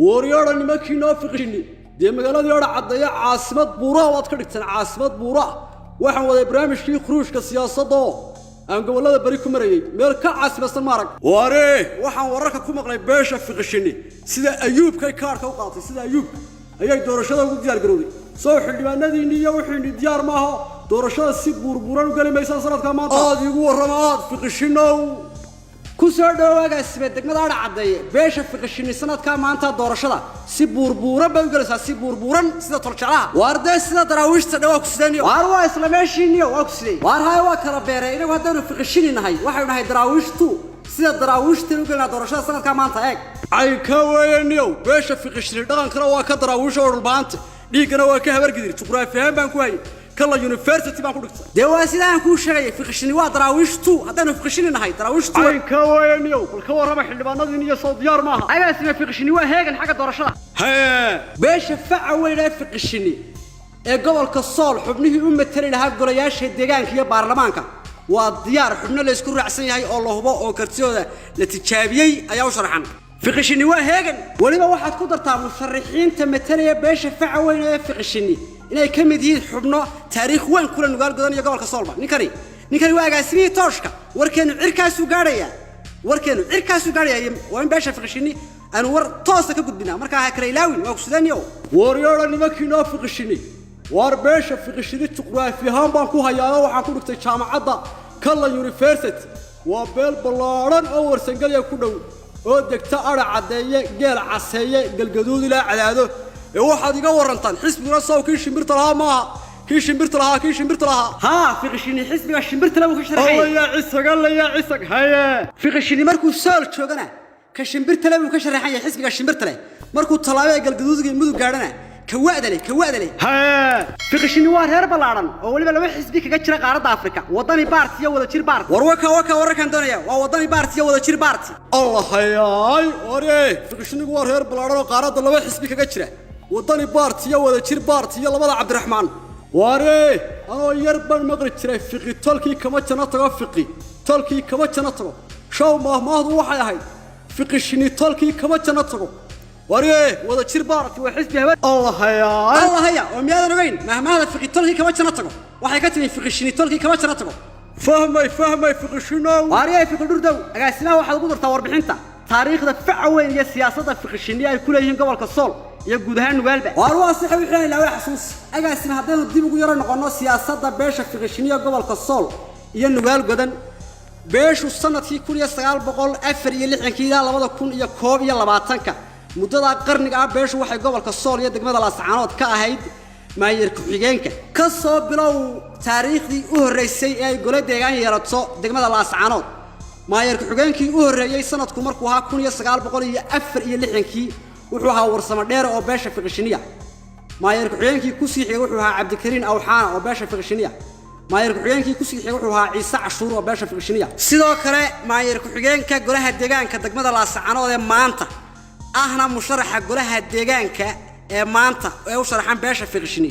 wariyada nimankii noo fiqishini dee magaaladii hore caddeeya caasimad buura waad ka dhigteen caasimad buura waxaan waday barnaamijkii khuruushka siyaasadda oo aan gobolada bari ku marayay meel ka caasimadsan ma arag ware waxaan wararka ku maqlay beesha fiqishini sida ayuubkay kaarka u qaatay sida ayuub ayay doorashada ugu diyaar garowday soo xildhibaanadiinni iyo wixii diyaar ma aha doorashada si buurbuuran u gali maysan sanadka maanta aad igu warramaad fiqishinow kusoo dhawaaga sibed degmada caddeeye beesha fiqishini sanadka maanta doorashada si buurbuuran bay u galaysaa si buurbuuran sida tolcalaha waarday sida daraawiishta dhawaa ku sidaniyo waar waa isla meeshiiniyo waa ku siday waar hay waa kala beeray inagu haddaanu fiqishini nahay waxaynu nahay daraawiishtu sida daraawiishta u galayna doorashada sanadka maanta eeg ay ka weeyaniyo beesha fiqishini dhaqankana waa ka daraawiisha oo dhulbaanta dhiigana waa ka habargidir juqraafiyahan baan ku hayay kala university baan ku dhigtay dee waa sidaan ku sheegay fiqishini waa daraawiishtu haddaanu fiqishini nahay daraawiishtu ay ka weeyaniyo kulka warrama xildhibaanadii iyo soo diyaar maaha agaasima fiqishini waa heegan xagga doorashada beesha faca weyn ee fiqishini ee gobolka sool xubnihii u matali lahaa golayaasha deegaanka iyo baarlamaanka waa diyaar xubno la isku raacsan yahay oo la hubo oo kartidooda la tijaabiyey ayaa u sharaxan fiqishini waa heegan waliba waxaad ku dartaa musharaxiinta matalaya beesha faca weyn ee fiqishini inay ka mid yihiin xubno taariikh weyn kula nugaal godan iyo gobolka soolba ninkani waa agaasimihii tooshka warkeenu cirkaasuu gaadhaya waa in beesha fiqishini aanu war toosa ka gudbinaa markaa ha kala ilaawin waa ku sidaniyo wariyada nimankii noo fiqishini waar beesha fiqishini juqraafi ahaan baan ku hayaa waxaan ku dhigtay jaamacadda kala university waa beel ballaadhan oo warsangalya ku dhow oo degta ara caddeeye geel caseeye galgaduud ilaa cadaado ee waxaad iga warantaan xisbiga soo kii shimbirta lahaa maaha kii shimbirta lahaa haa fiqishini xisbiga shimbirta lagu ka sharxay ya cisag haye fiqishini markuu sool joogana ka shimbirta lagu ka sharxay xisbiga shimbirta leh markuu talaabo galgaduudga mudug gaadhana ka waadale haye fiqishini waa reer ballaaran oo waliba laba xisbi kaga jira qaaradda Afrika wadani baarti iyo wada jir baarti warkan doonaya waa wadani baarti iyo wada jir baarti allah hayay ore fiqishini waa reer ballaaran oo qaaradda laba xisbi kaga jira wadani baarti iyo wada jir baarti iyo labada Cabdiraxmaan ware anoo yar baan maqli jiray fiqi tolkii kama jana tago show mahmaahdu waxay ahayd fiqishini tolkii kama jana tago ware wada jir baarti waa xisbi habad allah haya oo miyaadan ogeyn mahmaahda fiqi tolkii kama jana tago waxay ka timi fiqishini tolkii kama jana tago fahmay fiqishino ware fiqi dhurdow agaasinaha waxaad ugu dartaa warbixinta taariikhda faca weyn iyo siyaasadda fiqishini ay ku leeyihiin gobolka sool iyo guud ahaan nugaalba waar waa sax wixii la wax xasuus agaasina haddaynu dib ugu yaro noqono siyaasadda beesha fiqishini iyo gobolka sool iyo nugaal godan beeshu sanadkii 1964 ilaa 2021 muddada qarniga ah beeshu waxay gobolka sool iyo degmada Laascaanood ka ahayd maayir ku-xigeenka ka soo bilow taariikhdii u horeysay ee ay gole deegaan yeelato degmada Laascaanood maayir ku-xigeenkii u horeeyay sanadku markuu ahaa 1964 wuxuu ahaa warsamo dheer oo beesha fiqishiniya maayir ku-xigeenkii ku sii xigay wuxuu ahaa Cabdikariin Awxaan oo beesha fiqishiniya maayir ku-xigeenkii ku sii xigay wuxuu ahaa Ciise Cashuur oo beesha fiqishiniya sidoo kale maayir ku-xigeenka golaha deegaanka degmada Laascaanood ee maanta ahna musharaxa golaha deegaanka ee maanta ee u sharaxan beesha fiqishini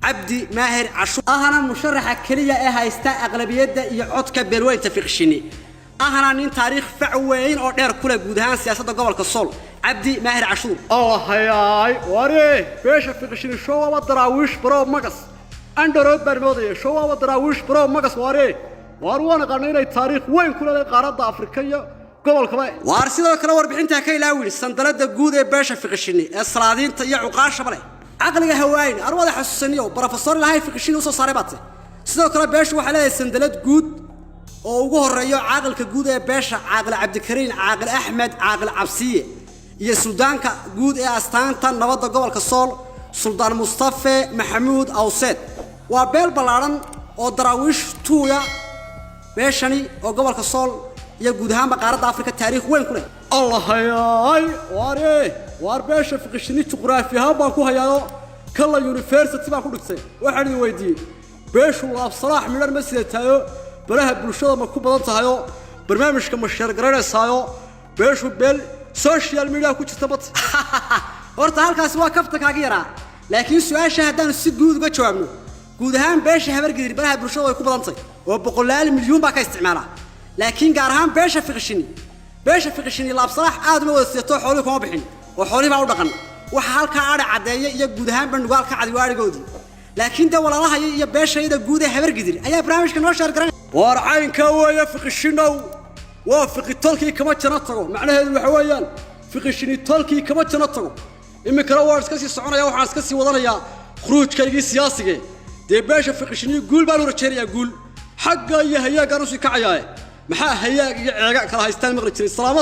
Cabdi Maahir Cashuur ahna musharaxa kaliya ee haysta aqlabiyadda iyo codka beelweynta fiqishini ahna nin taariikh fac weyn oo dheer kula guud ahaan siyaasadda gobolka sool Cabdi Maahir Cashuur allah hayay ware beesha fiqishini showaba daraawiish baro magas andaro barmoodaya showaba daraawiish baro magas ware wana qanay taariikh weyn kula qaaradda Afrika iyo gobolka waar sidoo kale warbixinta ka ilaawin sandalada guud ee beesha fiqishini ee salaadiinta iyo cuqaasha bale aqliga hawaayn arwada xasuusaniyo professor lahay fiqishini soo saaray baad sidoo kale beeshu waxa leedahay sandalad guud oo ugu horeeyo caaqilka guud ee beesha caaqil Cabdikariin caaqil Axmed caaqil Cabsiye iyo suldaanka guud ee astaanta nabadda gobolka sool suldaan Mustafa Maxamuud Awseed waa beel ballaaran oo daraawiish tuuya beeshani oo gobolka sool iyo guud ahaan qaaradda Afrika taariikh weyn ku leh allah hayay waar beesha fiqishini juqraafi ahaan baan ku hayaa kala university baan ku dhigtay waxaan idin weydiiyey beeshu laab salaax midhan ma sidatayo baraha bulshada ma ku badan tahay barnaamijka ma share garanaysayo beeshu beel social media ku jirta bad horta halkaas waa kafta kaaga yaraa laakiin su'aasha haddaan si guud uga jawaabno guud ahaan beesha habargedir baraha bulshada way ku badan tahay oo boqolaal milyan baa ka isticmaala laakiin gaar ahaan beesha fiqishini laab salaax aad ma wada siyato xoolo kuma bixin وحولي ما ودقن وحالك عارع عداية يا جودهان بنقال كعدي وارد جودي لكن ده ولا الله يا باشا إذا جوده هبر قدر أيها برامج كنا شهر كرنا وارعين كوا يفق الشنو وافق التلكي كما تنطقوا معناه الوحويان فق الشني التلكي كما تنطقوا إما كروارس كسي الصعونة يا وحاس كسي وضنيا خروج كيجي سياسي ده باشا فق الشني يقول بالو رتشري يقول حقا يا هيا قروسي كعياي محا هيا كلا هيستان مغرب السلام